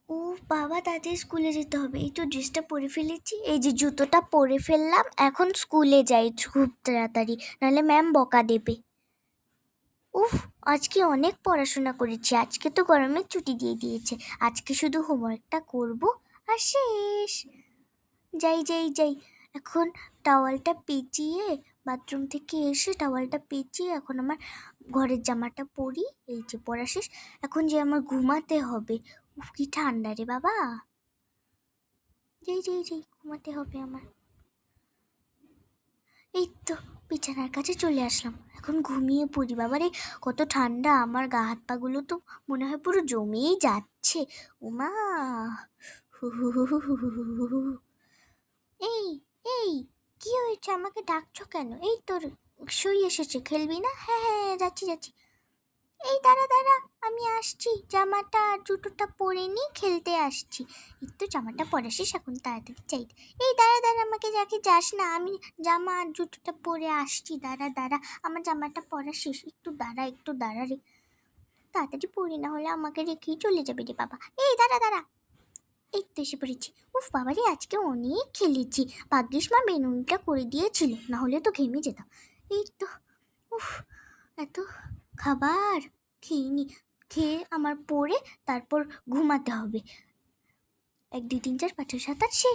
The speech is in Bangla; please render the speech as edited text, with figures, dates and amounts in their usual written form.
ও বাবা, তাদের স্কুলে যেতে হবে। এই তো ড্রেসটা পরে ফেলেছি, এই যে জুতোটা পরে ফেললাম, এখন স্কুলে যাই খুব তাড়াতাড়ি, নাহলে ম্যাম বকা দেবে। উফ, আজকে অনেক পড়াশোনা করেছি, আজকে তো গরমের ছুটি দিয়ে দিয়েছে, আজকে শুধু হোমওয়ার্কটা করব আর শেষ। যাই যাই যাই, এখন টাওয়ালটা পেঁচিয়ে, বাথরুম থেকে এসে টাওয়ালটা পেঁচিয়ে এখন আমার ঘরের জামাটা পরি, এই যে পরা শেষ। এখন যে আমার ঘুমাতে হবে, উফ কি ঠান্ডা রে বাবা। যাই যাই যাই, ঘুমাতে হবে আমার। এই তো বিছানার কাছে চলে আসলাম, এখন ঘুমিয়ে পড়ি। বাবারে কত ঠান্ডা, আমার গা হাত পাগুলো তো মনে হয় পুরো জমেই যাচ্ছে। উমা, হু হু হু হু হু হু হু হু। এই এই, কি হয়েছে, আমাকে ডাকছো কেন? এই তোর সই এসেছে, খেলবি না? হ্যাঁ হ্যাঁ হ্যাঁ, যাচ্ছি যাচ্ছি। এই দাঁড়া দাঁড়া, আমি আসছি, জামাটা আর জুতোটা পরে নি, খেলতে আসছি। এই তো জামাটা পরা শেষ, এখন তাড়াতাড়ি চাই। এই দাঁড়া দাঁড়া, আমাকে যাকে যাস না, আমি জামা আর জুতোটা পরে আসছি, দাঁড়া দাঁড়া, আমার জামাটা পরা শেষ, একটু দাঁড়া রে, তাড়াতাড়ি পরি, না হলে আমাকে রেখেই চলে যাবে রে বাবা। এই দাঁড়া দাঁড়া, এই তো এসে পড়েছি। উফ বাবারে, আজকে অনেক খেলেছি, ভাগ্যিস মা বেনুনটা করে দিয়েছিল, না হলে তো ঘেমে যেতাম। এই তো, উফ, এত খাবার খেয়ে নি, খেয়ে আমার পরে তারপর ঘুমাতে হবে। 1 2 3 4 5 6 7 8 শেষ।